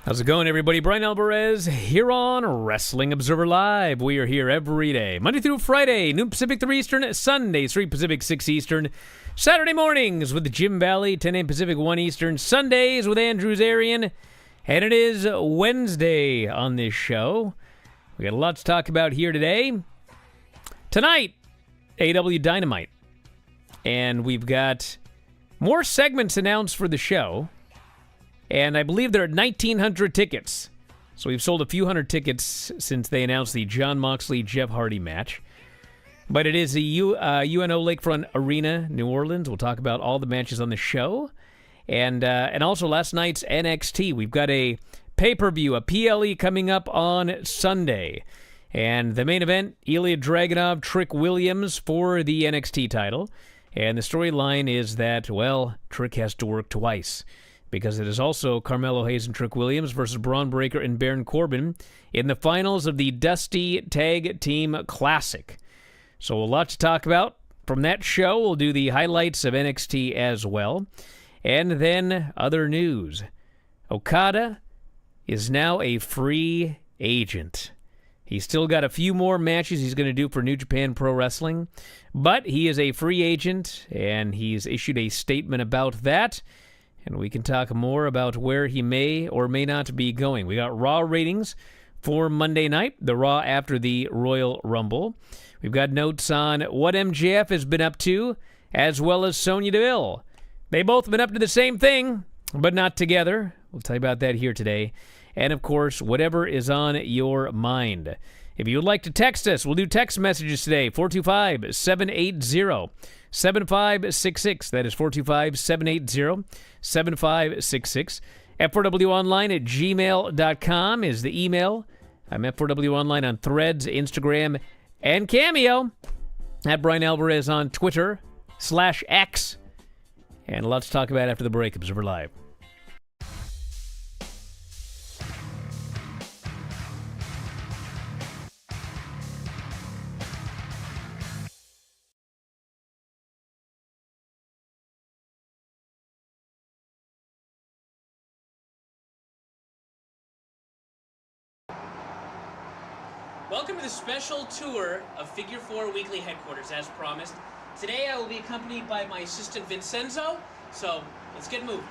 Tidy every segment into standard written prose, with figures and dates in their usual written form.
How's it going, everybody? Bryan Alvarez here on Wrestling Observer Live. We are here every day, Monday through Friday, noon Pacific, 3 Eastern, Sundays, 3 Pacific, 6 Eastern, Saturday mornings with Jim Valley, 10 a.m. Pacific, 1 Eastern, Sundays with Andrews Arian, and it is Wednesday on this show. We got a lot to talk about here today. Tonight, AEW Dynamite, and we've got more segments announced for the show. And I believe there are 1,900 tickets. So we've sold a few hundred tickets since they announced the Jon Moxley-Jeff Hardy match. But it is the UNO Lakefront Arena, New Orleans. We'll talk about all the matches on the show. And also last night's NXT. We've got a pay-per-view, a PLE coming up on Sunday. And the main event, Ilya Dragunov, Trick Williams for the NXT title. And the storyline is that, well, Trick has to work twice, because it is also Carmelo Hayes and Trick Williams versus Braun Breaker and Baron Corbin in the finals of the Dusty Tag Team Classic. So a lot to talk about from that show. We'll do the highlights of NXT as well. And then other news. Okada is now a free agent. He's still got a few more matches he's going to do for New Japan Pro Wrestling, but he is a free agent, and he's issued a statement about that. And we can talk more about where he may or may not be going. We got Raw ratings for Monday night, the Raw after the Royal Rumble. We've got notes on what MJF has been up to, as well as Sonya Deville. They both have been up to the same thing, but not together. We'll tell you about that here today. And, of course, whatever is on your mind. If you would like to text us, we'll do text messages today, 425-780-7566. That is 425-780-7566. F4WOnline@gmail.com is the email. I'm F4WOnline on Threads, Instagram, and Cameo. At Bryan Alvarez on Twitter/X. And a lot to talk about after the break. Observer Live. Welcome to the special tour of Figure 4 Weekly Headquarters, as promised. Today I will be accompanied by my assistant Vincenzo, so let's get moving.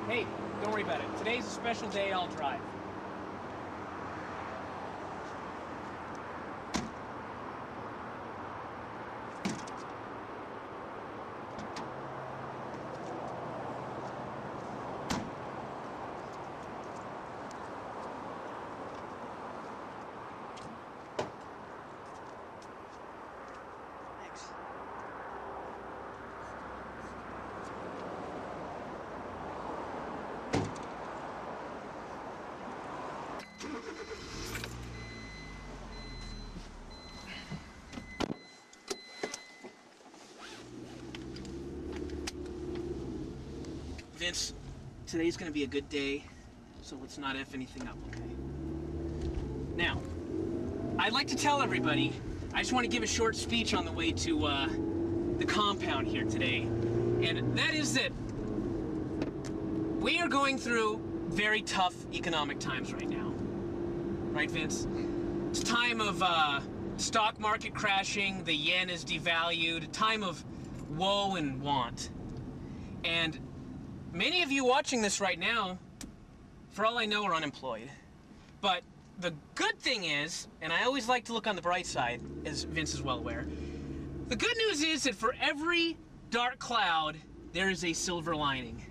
Hey, don't worry about it. Today's a special day, I'll drive. Vince, today's gonna be a good day, so let's not F anything up, okay? Now, I'd like to tell everybody, I just want to give a short speech on the way to the compound here today, and that is that we are going through very tough economic times right now. Right, Vince? It's a time of stock market crashing, the yen is devalued, a time of woe and want. And many of you watching this right now, for all I know, are unemployed. But the good thing is, and I always like to look on the bright side, as Vince is well aware, the good news is that for every dark cloud, there is a silver lining.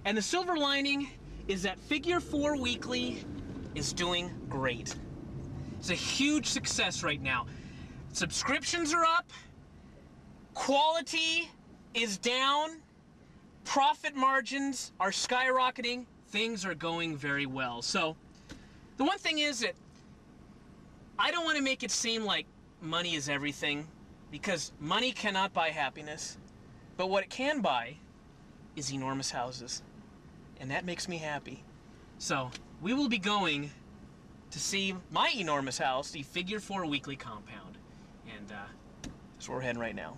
And the silver lining is that Figure 4 Weekly is doing great. It's a huge success right now. Subscriptions are up, quality is down, profit margins are skyrocketing, things are going very well. So the one thing is that I don't want to make it seem like money is everything, because money cannot buy happiness, but what it can buy is enormous houses, and that makes me happy. So we will be going to see my enormous house, the Figure 4 Weekly compound, and That's where we're heading right now.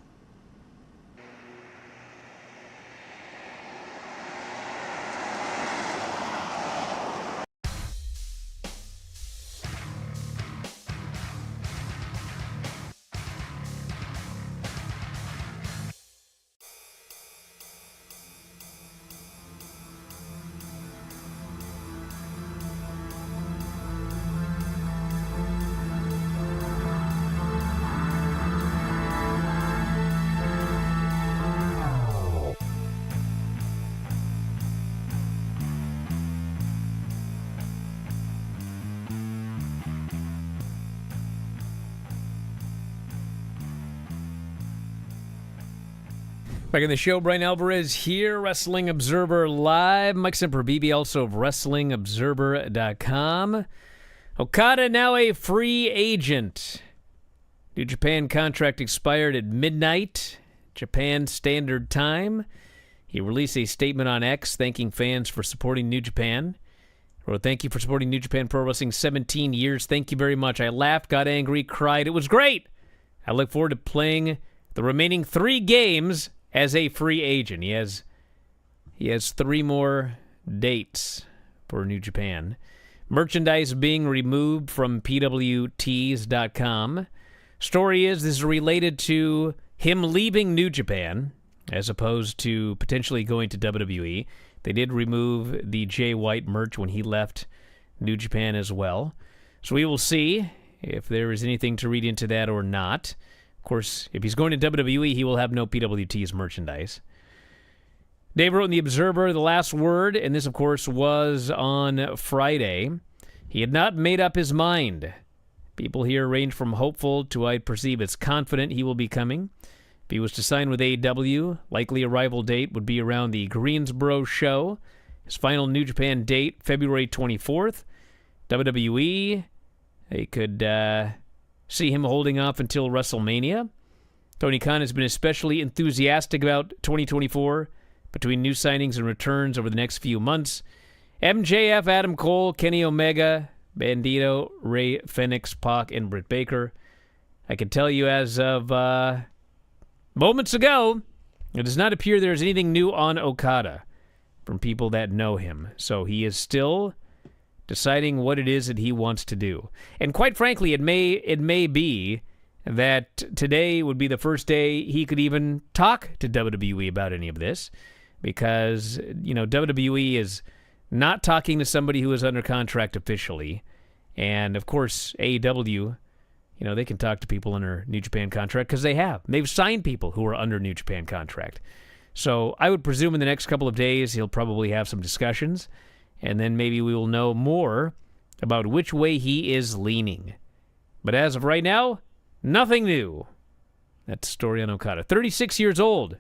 Back in the show, Bryan Alvarez here, Wrestling Observer Live. Mike Sempervive, also of WrestlingObserver.com. Okada now a free agent. New Japan contract expired at midnight, Japan Standard Time. He released a statement on X thanking fans for supporting New Japan. He wrote, "Thank you for supporting New Japan Pro Wrestling 17 years. Thank you very much. I laughed, got angry, cried. It was great. I look forward to playing the remaining 3 games as a free agent." He has 3 more dates for New Japan. Merchandise being removed from PWTs.com. Story is this is related to him leaving New Japan as opposed to potentially going to WWE. They did remove the Jay White merch when he left New Japan as well. So we will see if there is anything to read into that or not. Of course, if he's going to WWE, he will have no PWT's merchandise. Dave wrote in The Observer, the last word, and this, of course, was on Friday. He had not made up his mind. People here range from hopeful to, I perceive, as confident he will be coming. If he was to sign with AEW, likely arrival date would be around the Greensboro show. His final New Japan date, February 24th. WWE, they could see him holding off until WrestleMania. Tony Khan has been especially enthusiastic about 2024 between new signings and returns over the next few months. MJF, Adam Cole, Kenny Omega, Bandito, Ray Phoenix, Pac, and Britt Baker. I can tell you as of moments ago, it does not appear there is anything new on Okada from people that know him. So he is still deciding what it is that he wants to do. And quite frankly, it may be that today would be the first day he could even talk to WWE about any of this, because, WWE is not talking to somebody who is under contract officially. And, of course, AEW, they can talk to people under New Japan contract because they've signed people who are under New Japan contract. So I would presume in the next couple of days he'll probably have some discussions, and then maybe we will know more about which way he is leaning. But as of right now, nothing new. That's the story on Okada. 36 years old.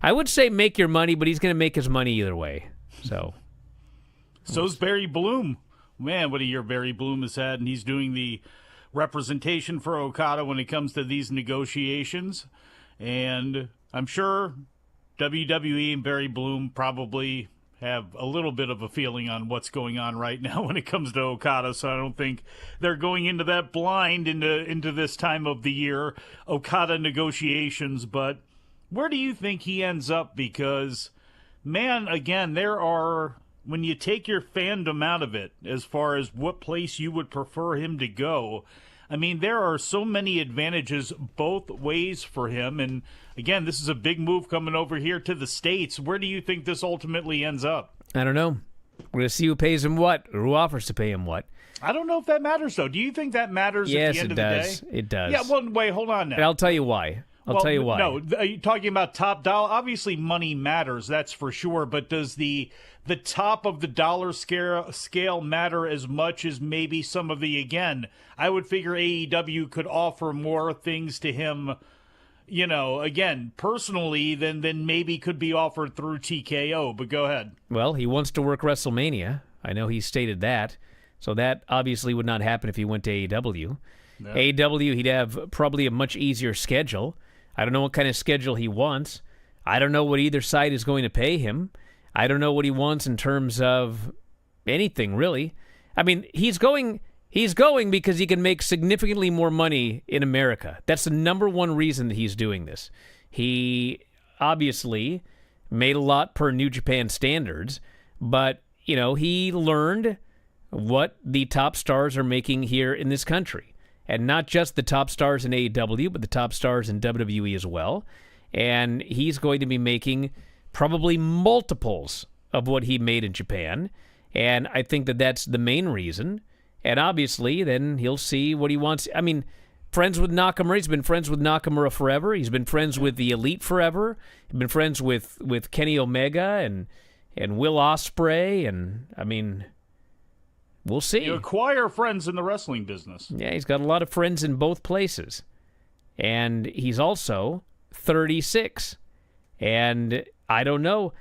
I would say make your money, but he's going to make his money either way. So's Barry Bloom. Man, what a year Barry Bloom has had, and he's doing the representation for Okada when it comes to these negotiations. And I'm sure WWE and Barry Bloom probably have a little bit of a feeling on what's going on right now when it comes to Okada, so I don't think they're going into that blind into this time of the year, Okada negotiations. But where do you think he ends up? Because, man, again, when you take your fandom out of it, as far as what place you would prefer him to go, I mean, there are so many advantages both ways for him. And, again, this is a big move coming over here to the States. Where do you think this ultimately ends up? I don't know. We're going to see who pays him what, or who offers to pay him what. I don't know if that matters, though. Do you think that matters at the end of the day? Yes, it does. Yeah, well, wait, hold on now. And I'll tell you why. I'll tell you why. No, are you talking about top dollar? Obviously, money matters, that's for sure. But does the top of the dollar scale matter as much as maybe some of the, again, I would figure AEW could offer more things to him, again, personally than maybe could be offered through TKO. But go ahead. Well, he wants to work WrestleMania. I know he stated that. So that obviously would not happen if he went to AEW. No. AEW, he'd have probably a much easier schedule. I don't know what kind of schedule he wants. I don't know what either side is going to pay him. I don't know what he wants in terms of anything, really. I mean, he's going He's going because he can make significantly more money in America. That's the number one reason that he's doing this. He obviously made a lot per New Japan standards, but, he learned what the top stars are making here in this country. And not just the top stars in AEW, but the top stars in WWE as well. And he's going to be making probably multiples of what he made in Japan. And I think that that's the main reason. And obviously, then he'll see what he wants. I mean, friends with Nakamura. He's been friends with Nakamura forever. He's been friends with the Elite forever. He's been friends with Kenny Omega and Will Ospreay. And, I mean, we'll see. You acquire friends in the wrestling business. Yeah, he's got a lot of friends in both places. And he's also 36. And I don't know,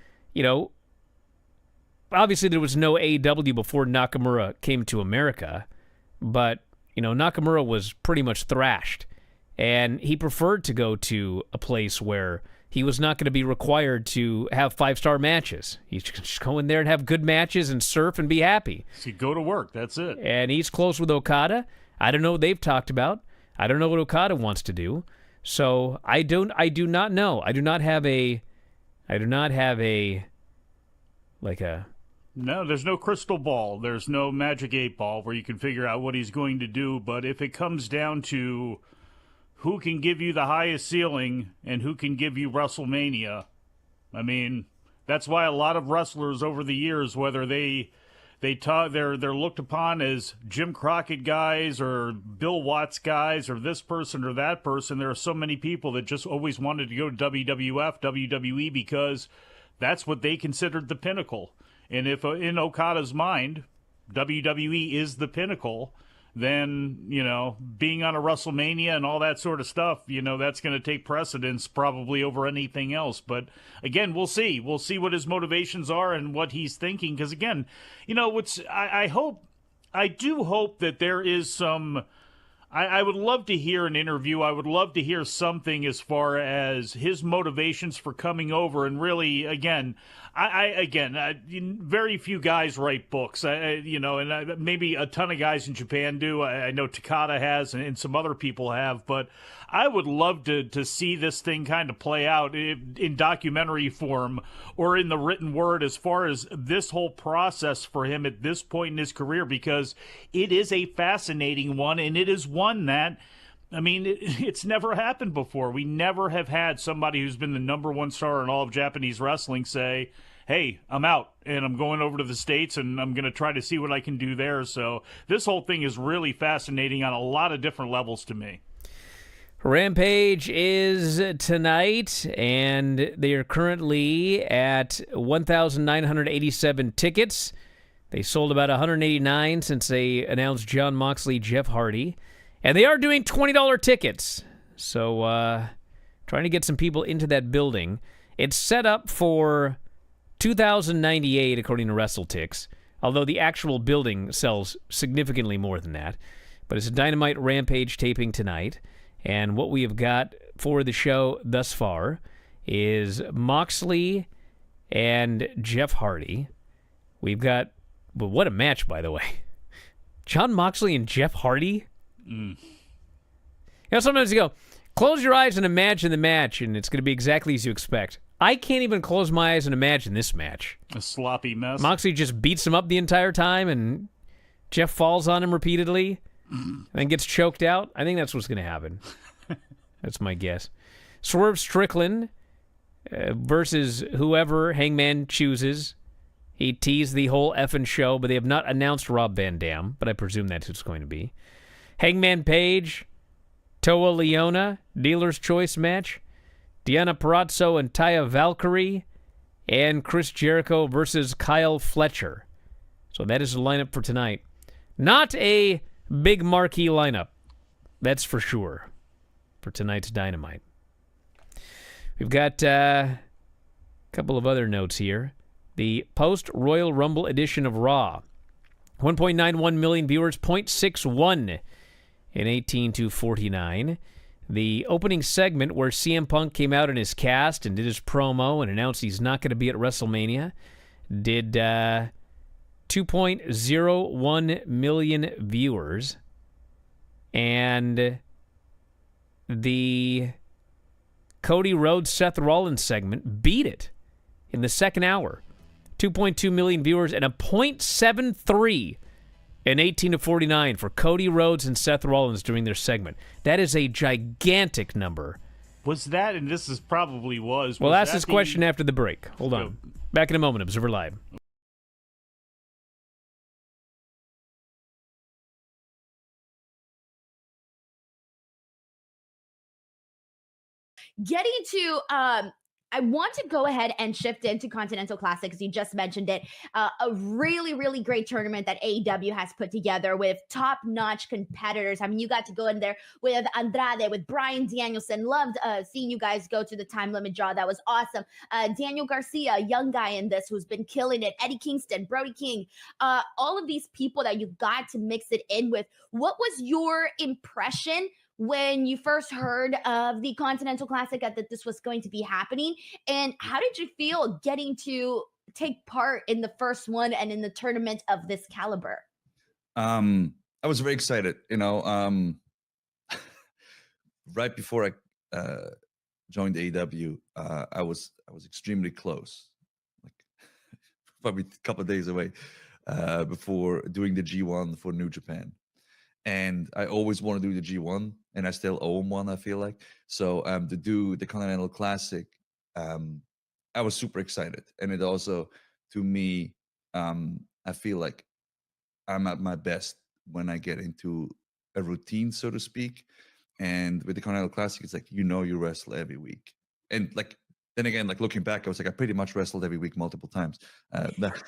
obviously there was no AEW before Nakamura came to America, but, Nakamura was pretty much thrashed. And he preferred to go to a place where he was not going to be required to have 5-star matches. He could just go in there and have good matches and surf and be happy. So go to work, that's it. And he's close with Okada. I don't know what they've talked about. I don't know what Okada wants to do. So I do not know. I do not have a No, there's no crystal ball. There's no magic 8-ball where you can figure out what he's going to do. But if it comes down to who can give you the highest ceiling and who can give you WrestleMania, I mean, that's why a lot of wrestlers over the years, whether they're looked upon as Jim Crockett guys or Bill Watts guys or this person or that person, there are so many people that just always wanted to go to WWF, WWE, because that's what they considered the pinnacle. And if in Okada's mind, WWE is the pinnacle, then, being on a WrestleMania and all that sort of stuff, that's going to take precedence probably over anything else. But again, we'll see. We'll see what his motivations are and what he's thinking. Because again, I do hope that there is some. I would love to hear an interview. I would love to hear something as far as his motivations for coming over. And really, again, very few guys write books, and maybe a ton of guys in Japan do. I know Takada has and some other people have, but I would love to see this thing kind of play out in documentary form or in the written word as far as this whole process for him at this point in his career, because it is a fascinating one, and it is one that, I mean, it's never happened before. We never have had somebody who's been the number one star in all of Japanese wrestling say, hey, I'm out, and I'm going over to the States, and I'm going to try to see what I can do there. So this whole thing is really fascinating on a lot of different levels to me. Rampage is tonight, and they are currently at 1,987 tickets. They sold about 189 since they announced Jon Moxley, Jeff Hardy. And they are doing $20 tickets. So trying to get some people into that building. It's set up for 2,098 according to WrestleTix, although the actual building sells significantly more than that. But it's a Dynamite Rampage taping tonight. And what we have got for the show thus far is Moxley and Jeff Hardy. We've got, well, what a match, by the way. Jon Moxley and Jeff Hardy? Sometimes you go, close your eyes and imagine the match, and it's going to be exactly as you expect. I can't even close my eyes and imagine this match. A sloppy mess. Moxley just beats him up the entire time, and Jeff falls on him repeatedly and then gets choked out. I think that's what's going to happen. That's my guess. Swerve Strickland versus whoever Hangman chooses. He teased the whole effing show, but they have not announced Rob Van Dam, but I presume that's who it's going to be. Hangman Page, Toa Leona, Dealer's Choice match. Deanna Purrazzo and Taya Valkyrie, and Chris Jericho versus Kyle Fletcher. So that is the lineup for tonight. Not a big marquee lineup, that's for sure, for tonight's Dynamite. We've got a couple of other notes here. The post-Royal Rumble edition of Raw. 1.91 million viewers, 0.61 in 18-49. The opening segment where CM Punk came out in his cast and did his promo and announced he's not going to be at WrestleMania did 2.01 million viewers. And the Cody Rhodes Seth Rollins segment beat it in the second hour. 2.2 million viewers and a .73 in 18 to 49 for Cody Rhodes and Seth Rollins during their segment. That is a gigantic number. Was that, and this is probably was. We'll ask this question after the break. Hold on. Back in a moment, Observer Live. Getting to I want to go ahead and shift into Continental Classic, because you just mentioned it. A really, really great tournament that AEW has put together with top-notch competitors. I mean, you got to go in there with Andrade, with Bryan Danielson. Loved seeing you guys go to the time limit draw. That was awesome. Daniel Garcia, a young guy in this who's been killing it. Eddie Kingston, Brody King. All of these people that you got to mix it in with. What was your impression when you first heard of the Continental Classic, that this was going to be happening? And how did you feel getting to take part in the first one and in the tournament of this caliber? I was very excited, right before I joined AEW, I was extremely close, like probably a couple of days away before doing the G1 for New Japan. And I always want to do the G1, and I still owe him one, I feel like. So to do the Continental Classic, I was super excited. And it also, to me, I feel like I'm at my best when I get into a routine, so to speak. And with the Continental Classic, it's like, you wrestle every week. And like, then again, like looking back, I was like, I pretty much wrestled every week multiple times. But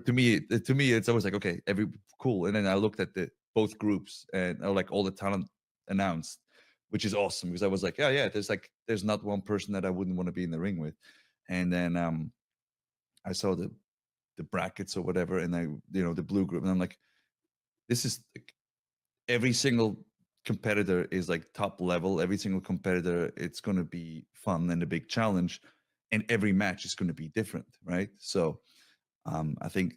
to me, it's always like, okay, cool. And then I looked at both groups and like all the talent announced, which is awesome, because I was like, yeah, there's not one person that I wouldn't want to be in the ring with. And then I saw the brackets or whatever, and the blue group, and I'm like, this is like, every single competitor is like top level. Every single competitor, it's going to be fun and a big challenge, and every match is going to be different, right? So the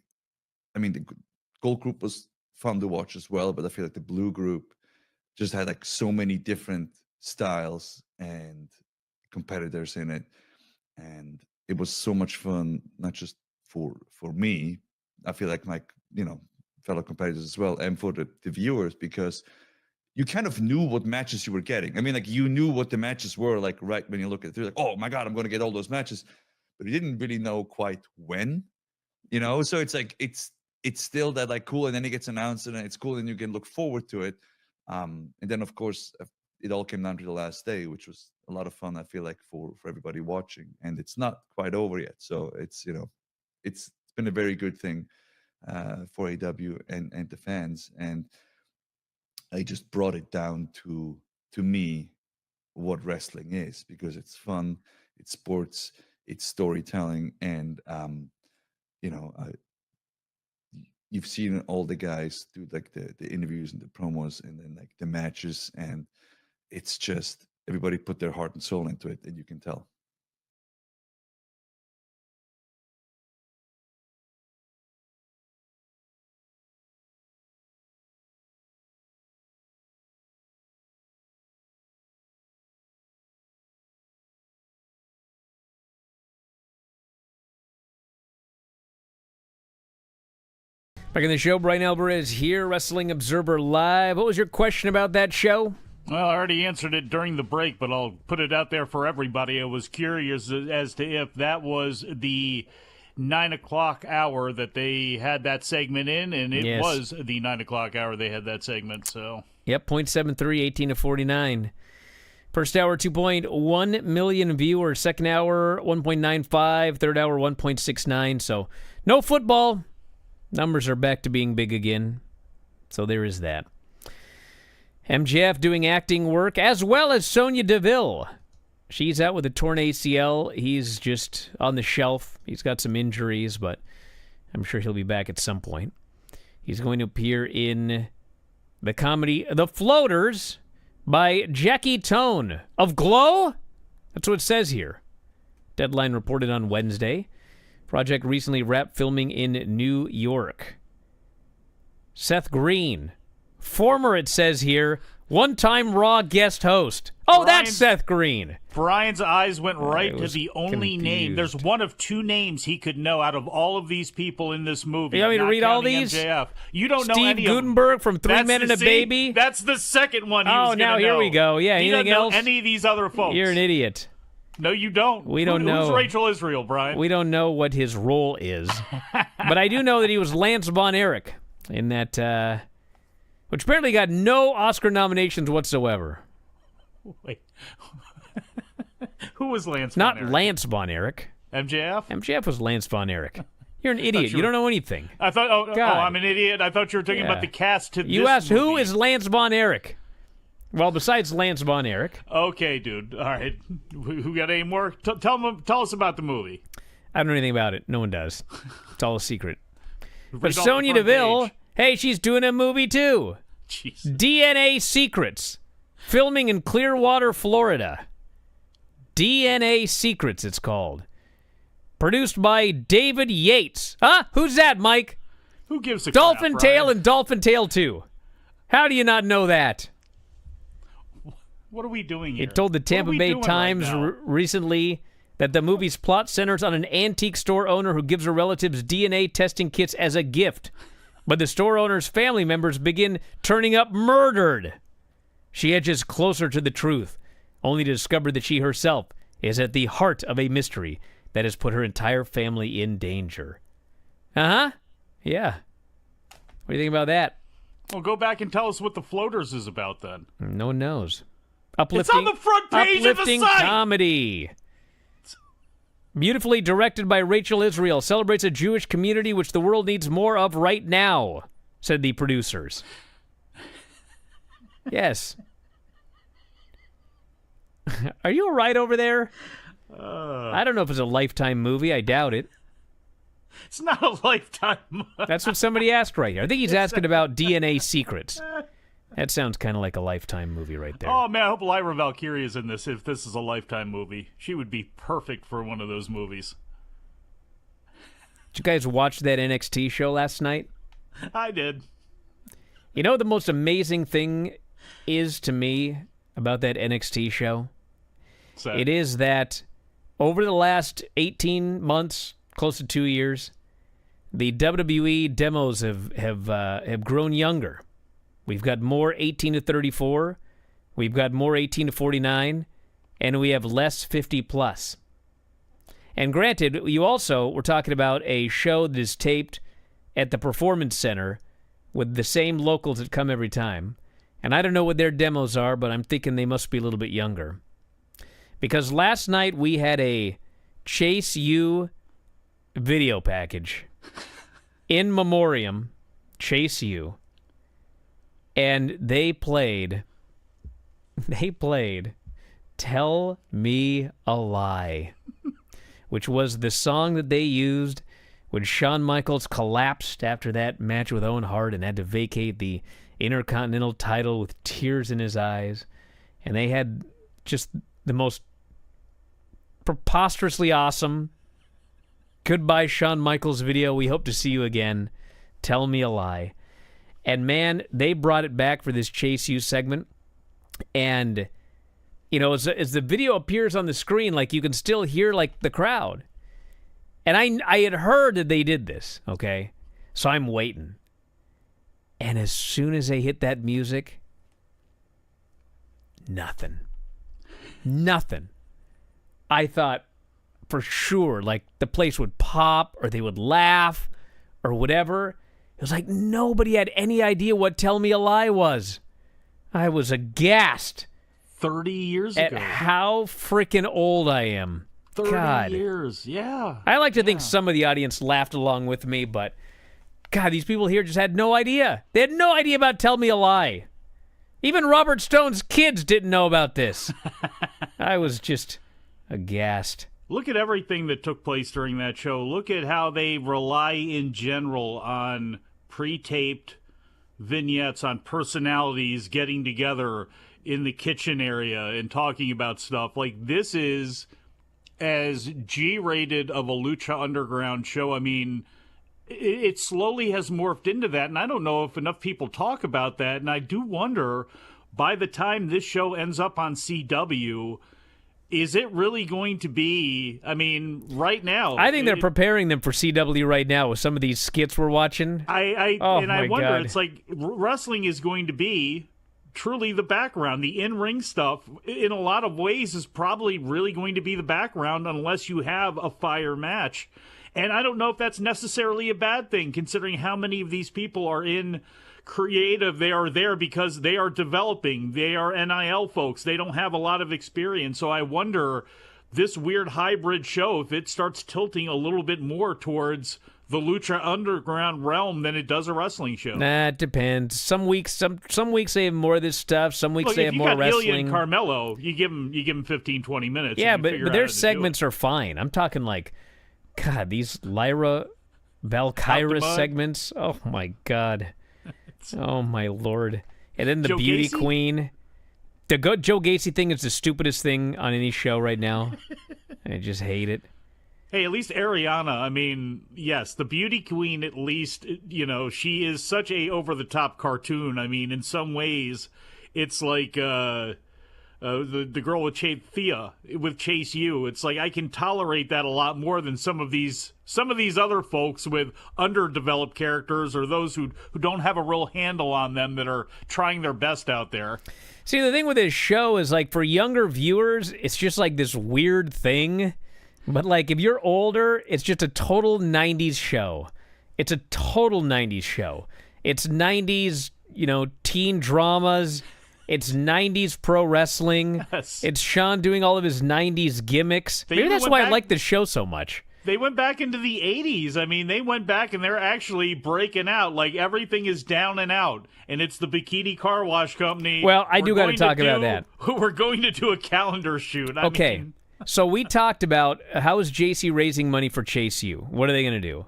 gold group was fun to watch as well, but I feel like the blue group just had like so many different styles and competitors in it, and it was so much fun, not just for me. I feel like my fellow competitors as well, and for the viewers, because you kind of knew what matches you were getting. I mean, like, you knew what the matches were, like, right when you look at it, you're like, oh my god, I'm going to get all those matches, but you didn't really know quite when. So it's like it's still that like cool, and then it gets announced and it's cool and you can look forward to it. And then of course it all came down to the last day, which was a lot of fun, I feel like, for everybody watching. And it's not quite over yet, so it's it's been a very good thing for AEW and the fans. And I just brought it down to me what wrestling is, because it's fun, it's sports, it's storytelling, and you've seen all the guys do like the interviews and the promos and then like the matches, and it's just everybody put their heart and soul into it, and you can tell. Back in the show, Bryan Alvarez here, Wrestling Observer Live. What was your question about that show? Well, I already answered it during the break, but I'll put it out there for everybody. I was curious as to if that was the 9 o'clock hour that they had that segment in, and it was the 9 o'clock hour they had that segment. So Yep, 0.73, 18 to 49. First hour, 2.1 million viewers. Second hour, 1.95. Third hour, 1.69. So no football. Numbers are back to being big again. So there is that. MJF doing acting work, as well as Sonya Deville. She's out with a torn ACL. He's just on the shelf. He's got some injuries, but I'm sure he'll be back at some point. He's going to appear in the comedy The Floaters by Jackie Tone of Glow. That's what it says here. Deadline reported on Wednesday. Project recently wrapped filming in New York. Seth Green, former, it says here, one-time Raw guest host. Oh, that's Seth Green. Brian's eyes went right to was the only name. There's one of two names he could know out of all of these people in this movie. You want me to not read all counting these? MJF. You don't know Steve any Gutenberg from Three That's Men and a see? Baby. That's the second one he was Oh, going to now here know. we go. Yeah, He anything doesn't know else? any of these other folks. You're an idiot. No, you don't. We don't know. Who's Rachel Israel, Brian? We don't know what his role is. But I do know that he was Lance Von Erich in that, which apparently got no Oscar nominations whatsoever. Wait. Who was Lance Not Von Erich? Lance Von Erich. MJF? MJF was Lance Von Erich. You're an idiot. You don't know anything. I thought, oh, God. I'm an idiot. I thought you were talking Yeah. about the cast to You this asked, who movie. is Lance Von Erich? Well, besides Lance Von Erich, Okay, dude. All right. Who got any more? Tell us about the movie. I don't know anything about it. No one does. It's all a secret. But Read off the Sonya front Deville, page. hey, she's doing a movie too. Jeez. DNA Secrets. Filming in Clearwater, Florida. DNA Secrets, it's called. Produced by David Yates. Huh? Who's that, Mike? Who gives a Dolphin crap, Tale Brian? and Dolphin Tale 2. How do you not know that? What are we doing here? It told the What are Tampa we Bay doing right Times now? recently that the movie's plot centers on an antique store owner who gives her relatives DNA testing kits as a gift. But the store owner's family members begin turning up murdered. She edges closer to the truth, only to discover that she herself is at the heart of a mystery that has put her entire family in danger. Uh-huh. Yeah. What do you think about that? Well, go back and tell us what The Floaters is about then. No one knows. Uplifting, It's on the front page of the uplifting site! comedy. Beautifully directed by Rachel Israel, celebrates a Jewish community which the world needs more of right now, said the producers. Yes. Are you all right over there? I don't know if it's a Lifetime movie. I doubt it. It's not a Lifetime. That's what somebody asked right here. I think he's asking about DNA Secrets. That sounds kind of like a Lifetime movie right there. Oh, man, I hope Lyra Valkyrie is in this if this is a Lifetime movie. She would be perfect for one of those movies. Did you guys watch that NXT show last night? I did. You know what the most amazing thing is to me about that NXT show? So, It is that over the last 18 months, close to 2 years, the WWE demos have grown younger. We've got more 18 to 34, we've got more 18 to 49, and we have less 50 plus. And granted, you also were talking about a show that is taped at the Performance Center with the same locals that come every time. And I don't know what their demos are, but I'm thinking they must be a little bit younger. Because last night we had a Chase U video package. In memoriam, Chase U. And they played Tell Me a Lie, which was the song that they used when Shawn Michaels collapsed after that match with Owen Hart and had to vacate the Intercontinental title with tears in his eyes. And they had just the most preposterously awesome Goodbye Shawn Michaels video. We hope to see you again. Tell Me a Lie. And man, they brought it back for this Chase U segment. And, you know, as the video appears on the screen, like, you can still hear, like, the crowd. And I had heard that they did this, okay? So I'm waiting. And as soon as they hit that music, nothing. Nothing. I thought for sure, like, the place would pop or they would laugh or whatever. It was like nobody had any idea what Tell Me a Lie was. I was aghast 30 years at ago. how freaking old I am. 30 God. years, yeah. I like to think some of the audience laughed along with me, but God, these people here just had no idea. They had no idea about Tell Me a Lie. Even Robert Stone's kids didn't know about this. I was just aghast. Look at everything that took place during that show. Look at how they rely in general on pre-taped vignettes, on personalities getting together in the kitchen area and talking about stuff. Like, this is as G-rated of a Lucha Underground show, I mean, it slowly has morphed into that, and I don't know if enough people talk about that, and I do wonder, by the time this show ends up on CW, is it really going to be, I mean, right now... I think they're preparing them for CW right now with some of these skits we're watching. I wonder, God. It's like wrestling is going to be truly the background. The in-ring stuff, in a lot of ways, is probably really going to be the background unless you have a fire match. And I don't know if that's necessarily a bad thing, considering how many of these people are in creative. They are there because they are developing. They are NIL folks. They don't have a lot of experience. So I wonder, this weird hybrid show, if it starts tilting a little bit more towards the Lucha Underground realm than it does a wrestling show. Nah, it depends. Some weeks they have more of this stuff. Some weeks Look, they have more wrestling. If you got Ilya and Carmelo, you give them 15, 20 minutes. Yeah, and but figure out their how to do segments it. are fine. I'm talking like, God, these Lyra Valkyra Mud. segments. Oh my God. Oh my Lord. And then the Joe Beauty Gacy? Queen. The Joe Gacy thing is the stupidest thing on any show right now. I just hate it. Hey, at least Ariana, I mean, yes, the Beauty Queen, at least, you know, she is such a over-the-top cartoon. I mean, in some ways, it's like the girl with Thea with Chase U. It's like I can tolerate that a lot more than some of these other folks with underdeveloped characters or those who don't have a real handle on them that are trying their best out there. See, the thing with this show is, like, for younger viewers, it's just like this weird thing. But, like, if you're older, it's just a total 90s show. It's a total 90s show. It's 90s, you know, teen dramas. It's 90s pro wrestling. Yes. It's Sean doing all of his 90s gimmicks. Maybe even that's went why I back- like this show so much. They went back into the 80s. I mean, they went back and they're actually breaking out. Like, everything is down and out. And it's the Bikini Car Wash Company. Well, I do gotta talk about that. We're going to do a calendar shoot. I Okay, mean, so we talked about how is JC raising money for Chase U? What are they going to do?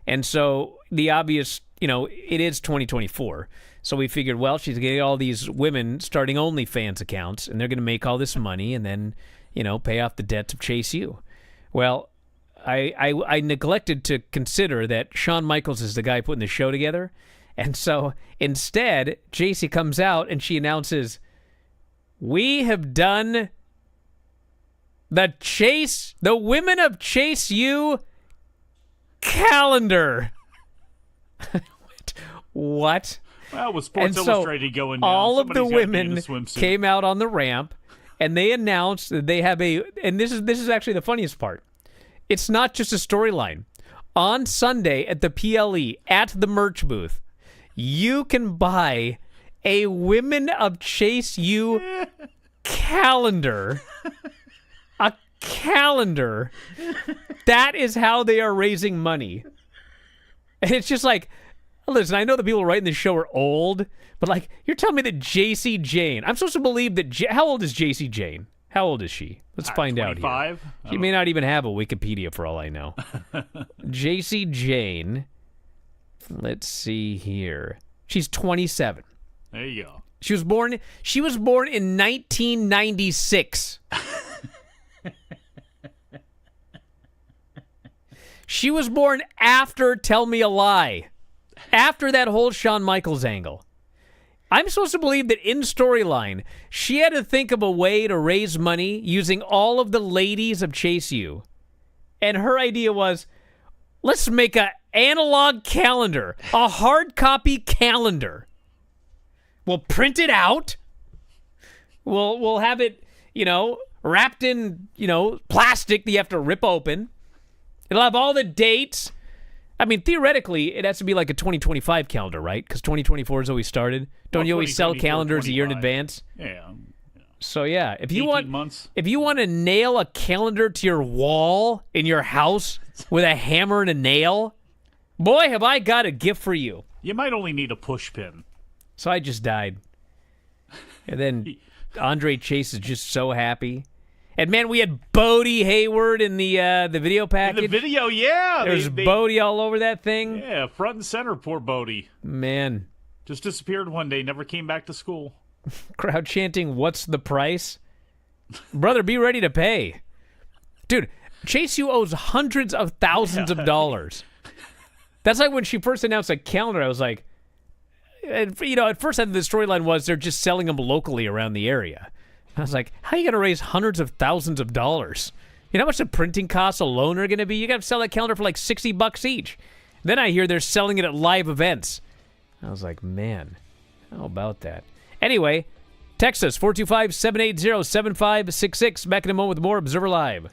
And so the obvious, you know, it is 2024. So we figured, well, she's getting all these women starting OnlyFans accounts, and they're going to make all this money and then, you know, pay off the debts of Chase U. Well, I neglected to consider that Shawn Michaels is the guy putting the show together. And so instead, JC comes out and she announces, we have done the Women of Chase U calendar. What? well, with Sports And so Illustrated going down, all of the somebody's gotta be in women a swimsuit. came out on the ramp, and they announced that they have and this is actually the funniest part. It's not just a storyline. On Sunday at the PLE, at the merch booth, you can buy a Women of Chase U calendar. A calendar. That is how they are raising money. And it's just like, listen, I know the people writing this show are old, but like, you're telling me that JC Jane, I'm supposed to believe that, how old is JC Jane? How old is she? Let's find out here. 25? She may not even have a Wikipedia for all I know. JC Jane, let's see here. She's 27. There you go. She was born in 1996. She was born after Tell Me a Lie. After that whole Shawn Michaels angle. I'm supposed to believe that in storyline, she had to think of a way to raise money using all of the ladies of Chase U. And her idea was, let's make an analog calendar, a hard copy calendar. We'll print it out. We'll have it, you know, wrapped in, you know, plastic that you have to rip open. It'll have all the dates. I mean, theoretically, it has to be like a 2025 calendar, right? Because 2024 has always started. Don't you always sell 2024, calendars a year in 25. advance? Yeah. So yeah, if you 18 want, months. if you want to nail a calendar to your wall in your house with a hammer and a nail, boy, have I got a gift for you. You might only need a push pin. So I just died, and then Andre Chase is just so happy. And man, we had Bodie Hayward in the video In package. the video, yeah. There's Bodie all over that thing. Yeah, front and center, poor Bodie. Man, Just disappeared one day, never came back to school. crowd chanting, "What's the price?" Brother, be ready to pay. Dude, Chase U owes hundreds of thousands of dollars. That's like when she first announced a calendar, I was like, at first I thought the storyline was they're just selling them locally around the area. I was like, how are you going to raise hundreds of thousands of dollars? You know how much the printing costs alone are going to be? You got to sell that calendar for like $60 each. Then I hear they're selling it at live events. I was like, man, how about that? Anyway, text us, 425-780-7566. Back in a moment with more Observer Live.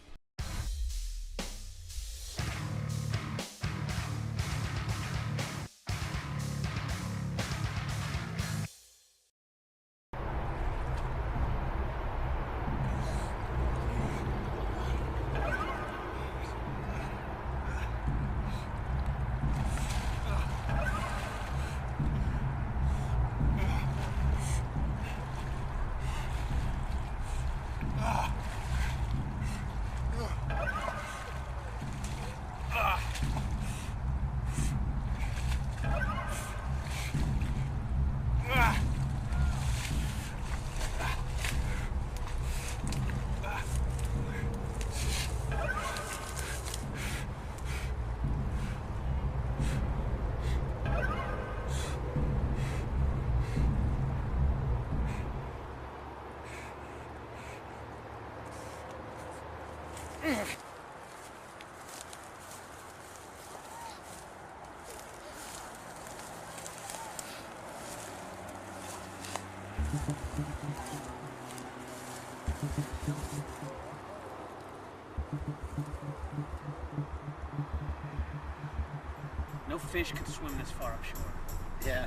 No fish can swim this far upshore. Yeah.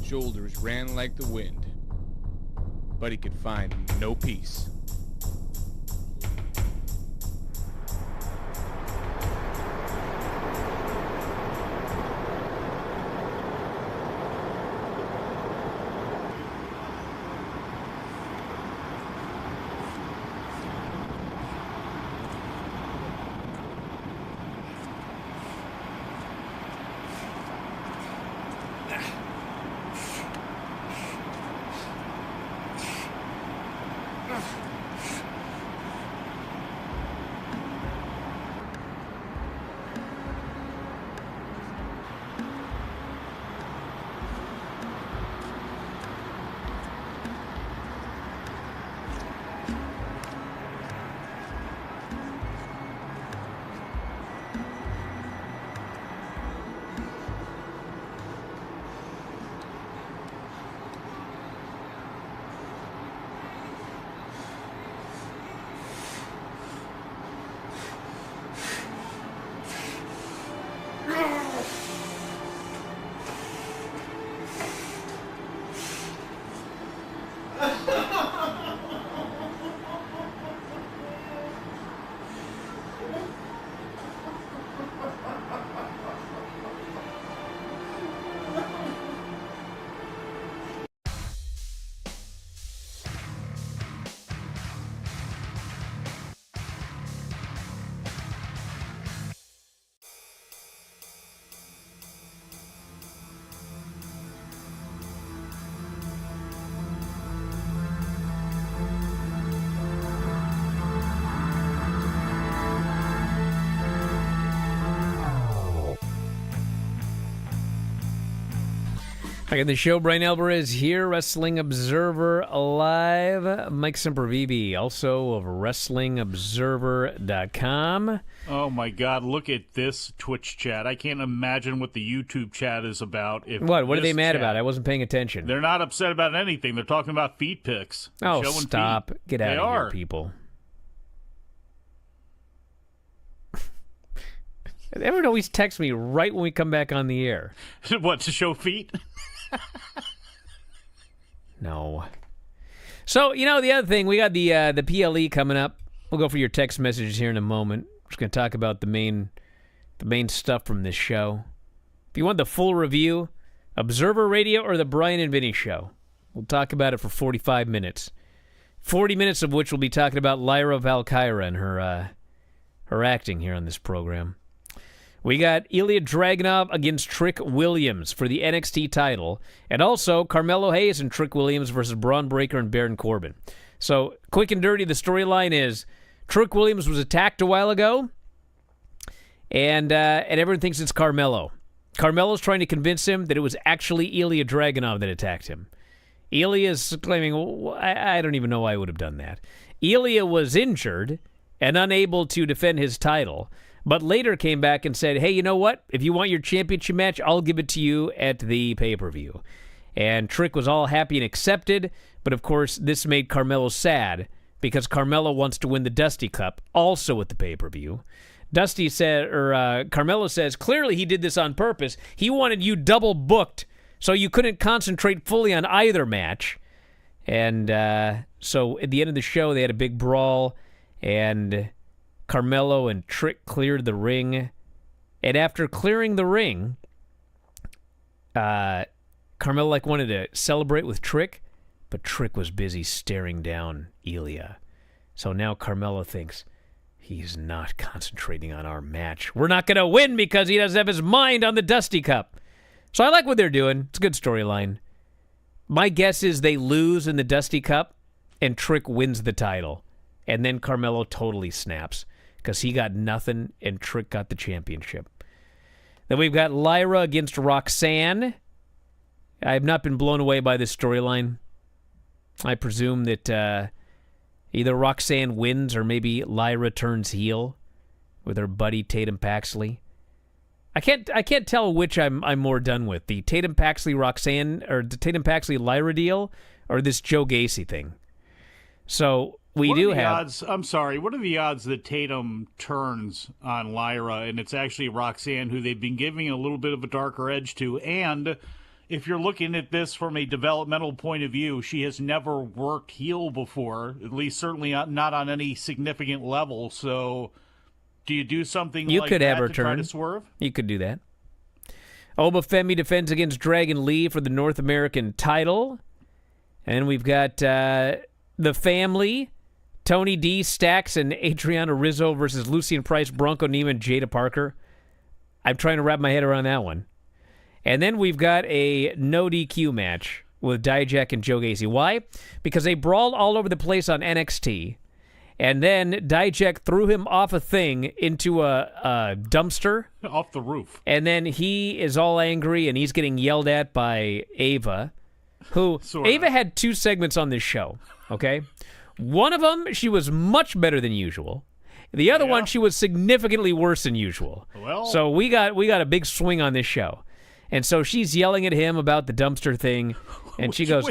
Shoulders ran like the wind, but he could find no peace. Back in the show, Bryan Alvarez here, Wrestling Observer Live. Mike Sempervive, also of WrestlingObserver.com. Oh my God! Look at this Twitch chat. I can't imagine what the YouTube chat is about. If What are they mad chat- about? I wasn't paying attention. They're not upset about anything. They're talking about feet pics. Oh, Showing stop. feet. Get out They of are. here, people. Everyone always texts me right when we come back on the air. What, to show feet? No. So, the other thing, we got the PLE coming up. We'll go for your text messages here in a moment. We're just going to talk about the main stuff from this show. If you want the full review, Observer Radio or the Bryan and Vinny Show. We'll talk about it for 45 minutes. 40 minutes of which we'll be talking about Lyra Valkyra and her acting here on this program. We got Ilya Dragunov against Trick Williams for the NXT title, and also Carmelo Hayes and Trick Williams versus Braun Breaker and Baron Corbin. So, quick and dirty, the storyline is Trick Williams was attacked a while ago, and everyone thinks it's Carmelo. Carmelo's trying to convince him that it was actually Ilya Dragunov that attacked him. Ilya is claiming, well, I don't even know why I would have done that. Ilya was injured and unable to defend his title, but later came back and said, hey, you know what? If you want your championship match, I'll give it to you at the pay-per-view. And Trick was all happy and accepted, but of course, this made Carmelo sad because Carmelo wants to win the Dusty Cup, also at the pay-per-view. Carmelo says, clearly he did this on purpose. He wanted you double booked so you couldn't concentrate fully on either match. And so at the end of the show, they had a big brawl, and Carmelo and Trick cleared the ring. And after clearing the ring, Carmelo wanted to celebrate with Trick, but Trick was busy staring down Ilya. So now Carmelo thinks, he's not concentrating on our match. We're not going to win because he doesn't have his mind on the Dusty Cup. So I like what they're doing. It's a good storyline. My guess is they lose in the Dusty Cup and Trick wins the title. And then Carmelo totally snaps because he got nothing and Trick got the championship. Then we've got Lyra against Roxanne. I have not been blown away by this storyline. I presume that either Roxanne wins or maybe Lyra turns heel with her buddy Tatum Paxley. I can't tell which I'm more done with, the Tatum Paxley Roxanne or the Tatum Paxley Lyra deal or this Joe Gacy thing. So we do have odds. I'm sorry. What are the odds that Tatum turns on Lyra and it's actually Roxanne who they've been giving a little bit of a darker edge to? And if you're looking at this from a developmental point of view, she has never worked heel before, at least certainly not on any significant level. So do you do something you like could that have her to turn. try to swerve? You could do that. Obafemi defends against Dragon Lee for the North American title. And we've got the family, Tony D, Stax, and Adriana Rizzo versus Lucian Price, Bronco Neiman, Jada Parker. I'm trying to wrap my head around that one. And then we've got a no DQ match with Dijak and Joe Gacy. Why? Because they brawled all over the place on NXT. And then Dijak threw him off a thing into a dumpster. Off the roof. And then he is all angry and he's getting yelled at by Ava, who Ava had 2 segments on this show, okay? One of them, she was much better than usual. The other one, she was significantly worse than usual. Well, so we got a big swing on this show. And so she's yelling at him about the dumpster thing, and she goes,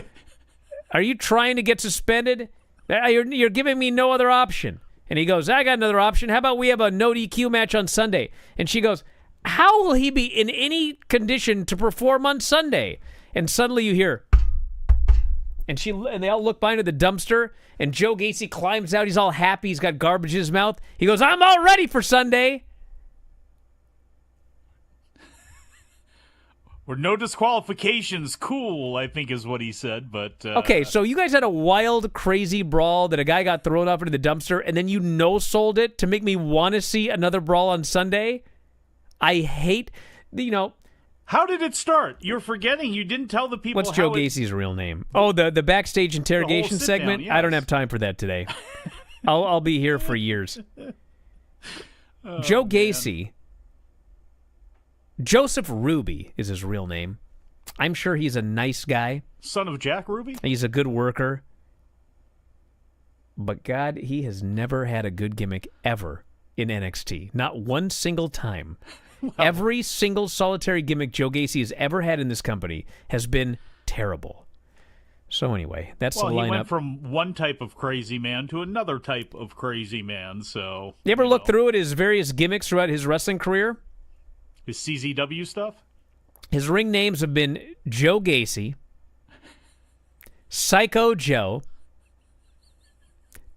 are you trying to get suspended? You're giving me no other option. And he goes, I got another option. How about we have a no DQ match on Sunday? And she goes, how will he be in any condition to perform on Sunday? And suddenly you hear, and they all look behind the dumpster, and Joe Gacy climbs out. He's all happy. He's got garbage in his mouth. He goes, I'm all ready for Sunday. Or no disqualifications, cool, I think is what he said. But okay, so you guys had a wild, crazy brawl that a guy got thrown off into the dumpster, and then you no-sold it to make me want to see another brawl on Sunday? I hate, how did it start? You're forgetting. You didn't tell the people. What's Joe Gacy's real name? Oh, the backstage interrogation segment? Yes. I don't have time for that today. I'll be here for years. Joe Gacy. Joseph Ruby is his real name. I'm sure he's a nice guy. Son of Jack Ruby? He's a good worker. But God, he has never had a good gimmick ever in NXT. Not one single time. Wow. Every single solitary gimmick Joe Gacy has ever had in this company has been terrible. So anyway, that's the lineup. He went from one type of crazy man to another type of crazy man. So you ever look through at his various gimmicks throughout his wrestling career? His CZW stuff? His ring names have been Joe Gacy, Psycho Joe,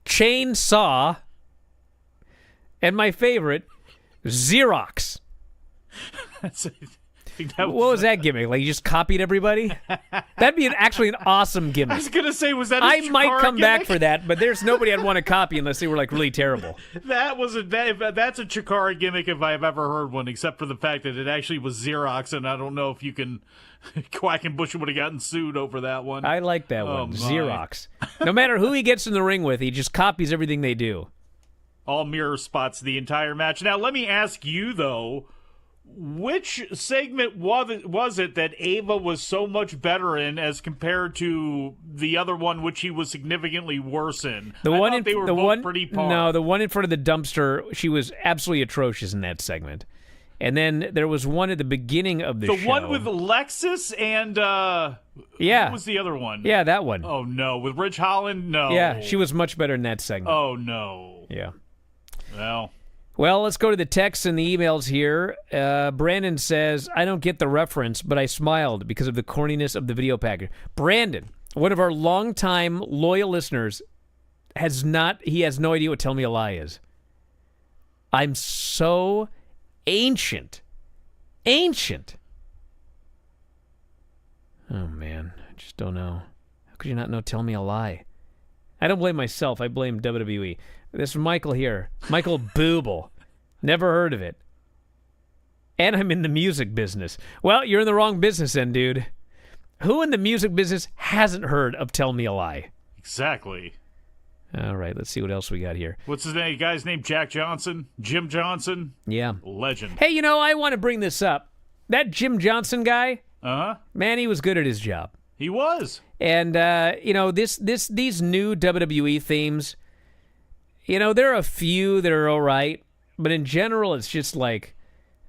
Chainsaw, and my favorite, Xerox. think that What was that gimmick? Like, you just copied everybody? That'd be actually an awesome I gimmick. was gonna say, was that? A I might Chikara come back gimmick? for that, but there's nobody I'd want to copy unless they were like really terrible. That's a Chikara gimmick if I've ever heard one, except for the fact that it actually was Xerox, and I don't know if you can. Quackenbush would have gotten sued over that one. I like that Oh, one. my. Xerox. No matter who he gets in the ring with, he just copies everything they do. All mirror spots the entire match. Now, let me ask you, though, which segment was it that Ava was so much better in as compared to the other one, which he was significantly worse in? The I one thought in they were the both one pretty par. No, the one in front of the dumpster, she was absolutely atrocious in that segment. And then there was one at the beginning of the show. The one with Lexus and yeah. what was the other one? Yeah, that one. Oh no, with Ridge Holland? No. Yeah, she was much better in that segment. Oh no. Yeah. Well, let's go to the texts and the emails here. Brandon says, I don't get the reference, but I smiled because of the corniness of the video package. Brandon, one of our longtime loyal listeners, has no idea what Tell Me a Lie is. I'm so ancient. Oh, man. I just don't know. How could you not know Tell Me a Lie? I don't blame myself. I blame WWE. This is Michael here. Michael Booble. Never heard of it. And I'm in the music business. Well, you're in the wrong business then, dude. Who in the music business hasn't heard of Tell Me a Lie? exactly. All right, let's see what else we got here. What's his name? Guy's name? Jack Johnson? Jim Johnson? Yeah. Legend. Hey, I want to bring this up. That Jim Johnson guy, Uh-huh. man, he was good at his job. He was. And these new WWE themes, there are a few that are all right, but in general, it's just like,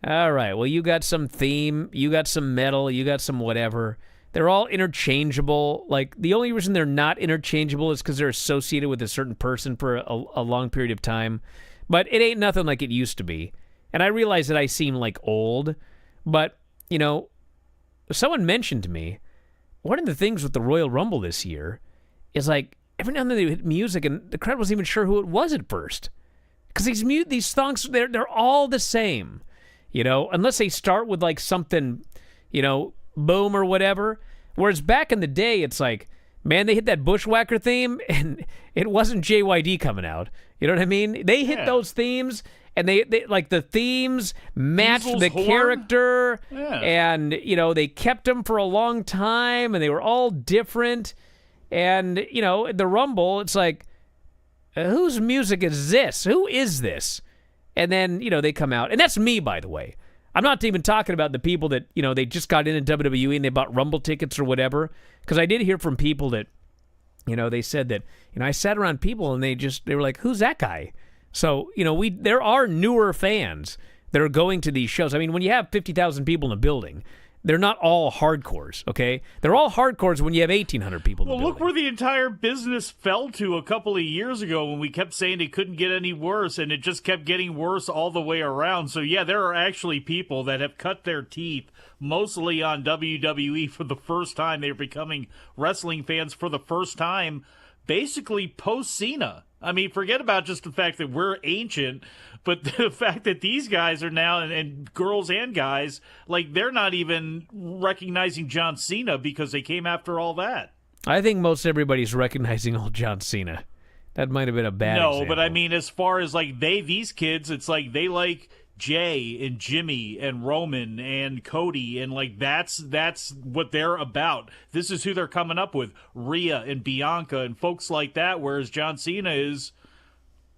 all right, well, you got some theme, you got some metal, you got some whatever. They're all interchangeable. Like, the only reason they're not interchangeable is because they're associated with a certain person for a long period of time. But it ain't nothing like it used to be. And I realize that I seem like old, but, someone mentioned to me, one of the things with the Royal Rumble this year is like every now and then they hit music and the crowd wasn't even sure who it was at first, because these songs they're all the same, unless they start with like something, boom or whatever. Whereas back in the day, it's like, man, they hit that Bushwhacker theme and it wasn't JYD coming out. You know what I mean? They hit those themes. And they like the themes matched Diesel's the horn? character, Yeah. and they kept them for a long time, and they were all different. And the Rumble, it's like, whose music is this? Who is this? And then they come out, and that's me, by the way. I'm not even talking about the people that they just got into WWE and they bought Rumble tickets or whatever. Because I did hear from people that they said that I sat around people and they were like, who's that guy? So, there are newer fans that are going to these shows. I mean, when you have 50,000 people in a building, they're not all hardcores, okay? They're all hardcores when you have 1,800 people in the Well, building. look where the entire business fell to a couple of years ago when we kept saying it couldn't get any worse, and it just kept getting worse all the way around. So, yeah, there are actually people that have cut their teeth mostly on WWE for the first time. They're becoming wrestling fans for the first time, basically post-Cena. I mean, forget about just the fact that we're ancient, but the fact that these guys are now, and girls and guys, like, they're not even recognizing John Cena because they came after all that. I think most everybody's recognizing old John Cena. That might have been a bad example. But I mean, as far as, like, these kids, it's like they like Jay and Jimmy and Roman and Cody, and like that's what they're about. This is who they're coming up with, Rhea and Bianca and folks like that, whereas John Cena is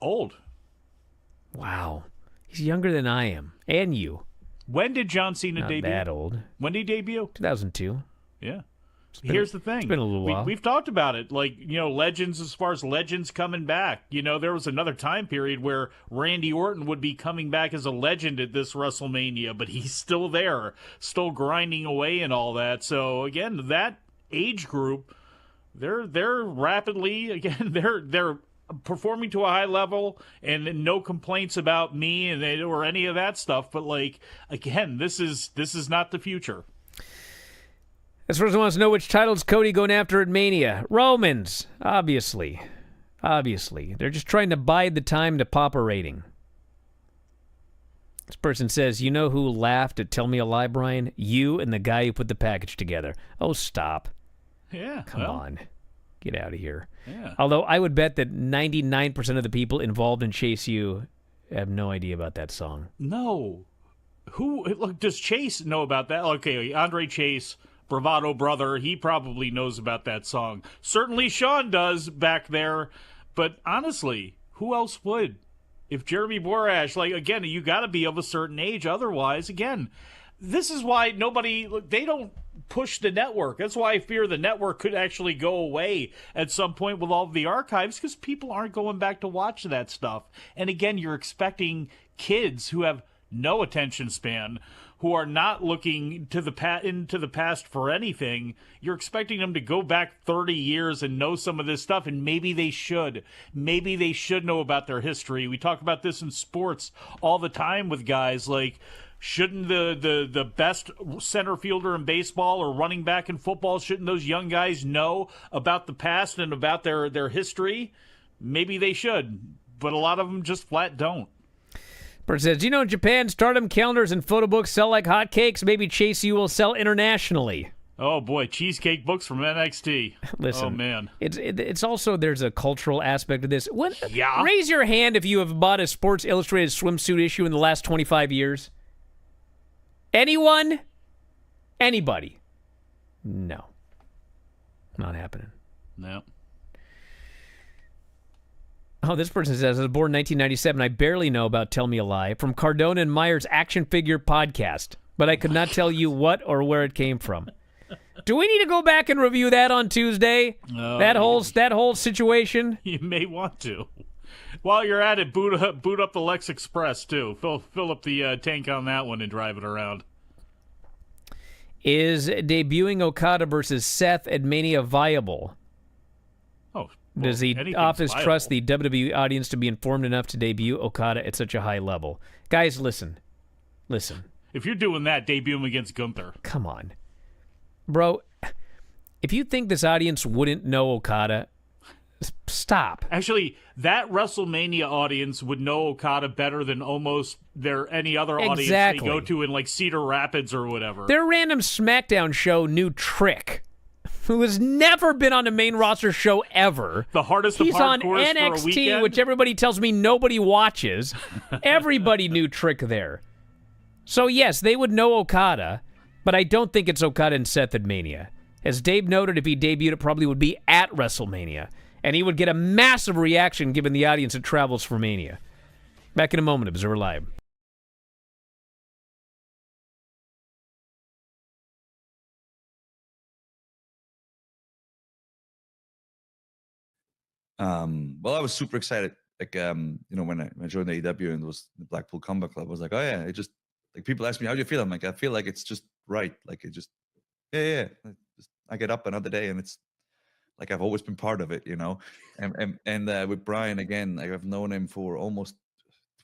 old. Wow. He's younger than I am. And you. When did John Cena Not debut? that old. When did he debut? 2002. Yeah. Here's the thing. It's been a little while. We've talked about it. Like, legends, as far as legends coming back. There was another time period where Randy Orton would be coming back as a legend at this WrestleMania, but he's still there, still grinding away and all that. So, again, that age group, they're rapidly, again, they're performing to a high level, and no complaints about me or any of that stuff. But, like, again, this is not the future. This person wants to know which title's Cody going after at Mania. Romans, obviously. Obviously. They're just trying to bide the time to pop a rating. This person says, you know who laughed at Tell Me a Lie, Brian? You and the guy who put the package together. Oh, stop. Yeah. Come on. Get out of here. Yeah. Although I would bet that 99% of the people involved in Chase U have no idea about that song. No. Look, does Chase know about that? Okay, Andre Chase, Bravado brother, he probably knows about that song. Certainly Sean does back there. But honestly, who else would? If Jeremy Borash, again, you got to be of a certain age. Otherwise, again, this is why they don't push the network. That's why I fear the network could actually go away at some point with all of the archives, because people aren't going back to watch that stuff. And again, you're expecting kids who have no attention span, who are not looking into the past for anything. You're expecting them to go back 30 years and know some of this stuff, and maybe they should. Maybe they should know about their history. We talk about this in sports all the time with guys like, shouldn't the best center fielder in baseball or running back in football, shouldn't those young guys know about the past and about their history? Maybe they should, but a lot of them just flat don't. Bert says, do you know in Japan, stardom calendars and photo books sell like hotcakes? Maybe Chase U will sell internationally. Oh, boy, cheesecake books from NXT. Listen, oh, man. It's also, there's a cultural aspect of this. Yeah. Raise your hand if you have bought a Sports Illustrated swimsuit issue in the last 25 years. Anyone? Anybody? No. Not happening. No. Oh, this person says, I was born in 1997. I barely know about Tell Me a Lie from Cardona and Meyer's Action Figure podcast, but I could not tell you what or where it came from. Do we need to go back and review that on Tuesday? That whole situation? You may want to. While you're at it, boot up the Lex Express, too. Fill up the tank on that one and drive it around. Is debuting Okada versus Seth at Mania viable? Oh, Does the office trust the WWE audience to be informed enough to debut Okada at such a high level? Guys, listen. If you're doing that, debut him against Gunther. Come on. Bro, if you think this audience wouldn't know Okada, stop. Actually, that WrestleMania audience would know Okada better than almost any other audience they go to in like Cedar Rapids or whatever. Their random SmackDown show knew Trick, who has never been on a main roster show ever. The hardest of He's on hardcores for a NXT, weekend? which everybody tells me nobody watches. Everybody knew Trick there. So yes, they would know Okada, but I don't think it's Okada and Seth at Mania. As Dave noted, if he debuted, it probably would be at WrestleMania. And he would get a massive reaction given the audience that travels for Mania. Back in a moment, Observer Live. Well, I was super excited. When I joined the AEW and it was the Blackpool Combat Club, I was like, oh yeah, it just like people ask me, how do you feel? I'm like, I feel like it's just right. Like it just, yeah. I get up another day and it's like I've always been part of it, And with Bryan again, like I've known him for almost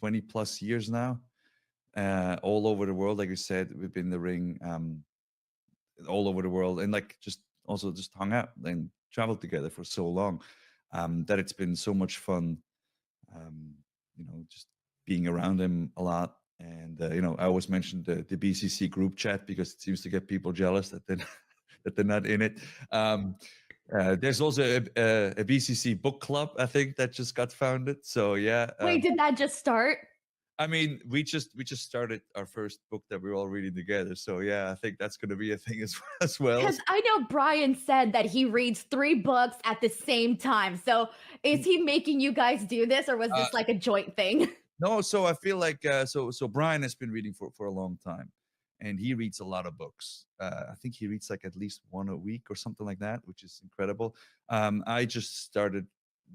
20 plus years now, all over the world. Like you said, we've been in the ring, all over the world, and like just hung out and traveled together for so long, that it's been so much fun, just being around him a lot. And I always mention the BCC group chat because it seems to get people jealous that they're not in it. There's also a BCC book club, I think, that just got founded. So yeah. Wait, did that just start? I mean, we just started our first book that we're all reading together. So yeah, I think that's going to be a thing as well. Because I know Bryan said that he reads 3 books at the same time. So is he making you guys do this, or was this like a joint thing? No, so I feel like so Bryan has been reading for a long time, and he reads a lot of books. I think he reads like at least one a week or something like that, which is incredible. I just started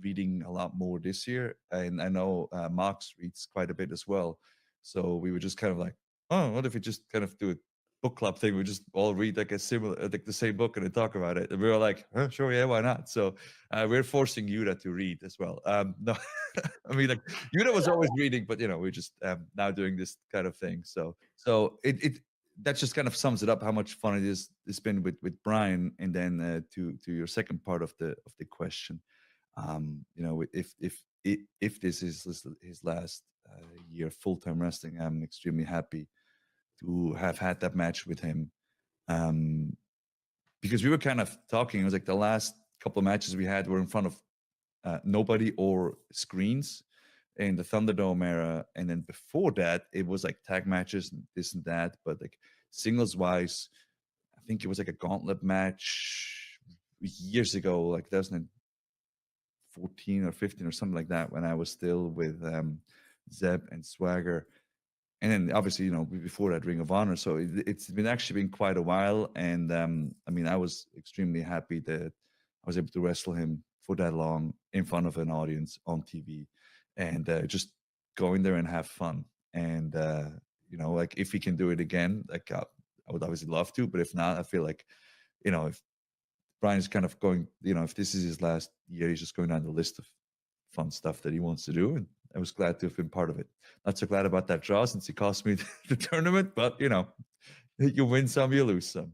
reading a lot more this year, and I know Mox reads quite a bit as well. So we were just kind of like, oh, what if we just kind of do a book club thing? We just all read like the same book and then talk about it. And we were like, sure, yeah, why not? So we're forcing Yuta to read as well. No, I mean, like Yuta was always reading, but we're just now doing this kind of thing. So it that just kind of sums it up how much fun it's been with Bryan. And then to your second part of the question, if this is his last year full-time wrestling. I'm extremely happy to have had that match with him, because we were kind of talking. It was like the last couple of matches we had were in front of nobody or screens in the Thunderdome era, and then before that it was like tag matches and this and that. But like singles wise, I think it was like a gauntlet match years ago, like 2014 or 15 or something like that, when I was still with Zeb and Swagger. And then obviously, before that, Ring of Honor. So it's been quite a while. And I mean, I was extremely happy that I was able to wrestle him for that long in front of an audience on TV, and just go in there and have fun. And like if he can do it again, like I would obviously love to. But if not, I feel like, if Bryan's kind of going, if this is his last year, he's just going down the list of fun stuff that he wants to do. And I was glad to have been part of it. Not so glad about that draw since it cost me the tournament, but you win some, you lose some.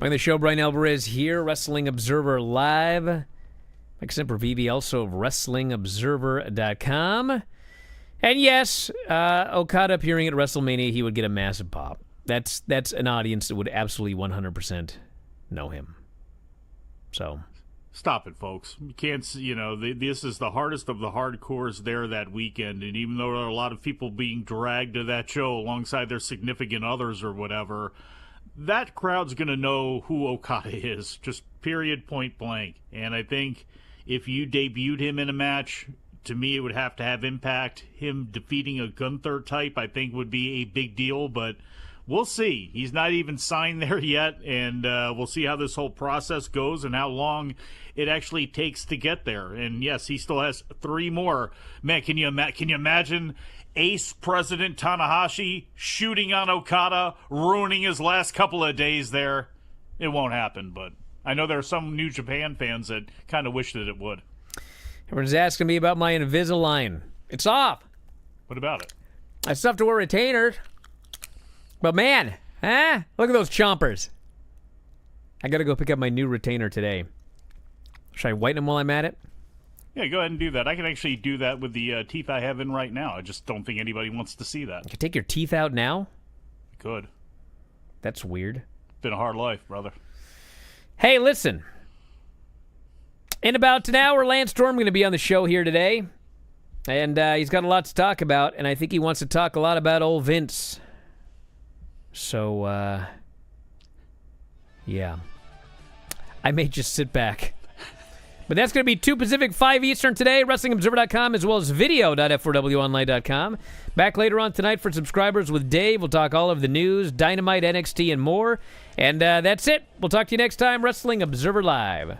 On the show, Bryan Alvarez here, Wrestling Observer Live. Mike Sempervive, also of WrestlingObserver.com. And yes, Okada appearing at WrestleMania, he would get a massive pop. That's an audience that would absolutely 100% know him. So... Stop it, folks. You can't, this is the hardest of the hardcores there that weekend, and even though there are a lot of people being dragged to that show alongside their significant others or whatever, that crowd's going to know who Okada is, just period, point blank. And I think if you debuted him in a match, to me it would have to have impact. Him defeating a Gunther type, I think, would be a big deal, but we'll see. He's not even signed there yet, and we'll see how this whole process goes and how long it actually takes to get there. And yes, he still has 3 more. Man, can you imagine Ace President Tanahashi shooting on Okada, ruining his last couple of days there? It won't happen, but I know there are some New Japan fans that kind of wish that it would. Everyone's asking me about my Invisalign. It's off. What about it? I still have to wear retainers. But man, look at those chompers. I got to go pick up my new retainer today. Should I whiten them while I'm at it? Yeah, go ahead and do that. I can actually do that with the teeth I have in right now. I just don't think anybody wants to see that. You can take your teeth out now? I could. That's weird. Been a hard life, brother. Hey, listen. In about an hour, Lance Storm going to be on the show here today. And he's got a lot to talk about, and I think he wants to talk a lot about old Vince. So, yeah. I may just sit back. But that's going to be 2 Pacific, 5 Eastern today, WrestlingObserver.com, as well as video.f4wonline.com. Back later on tonight for subscribers with Dave. We'll talk all of the news, Dynamite, NXT, and more. And that's it. We'll talk to you next time, Wrestling Observer Live.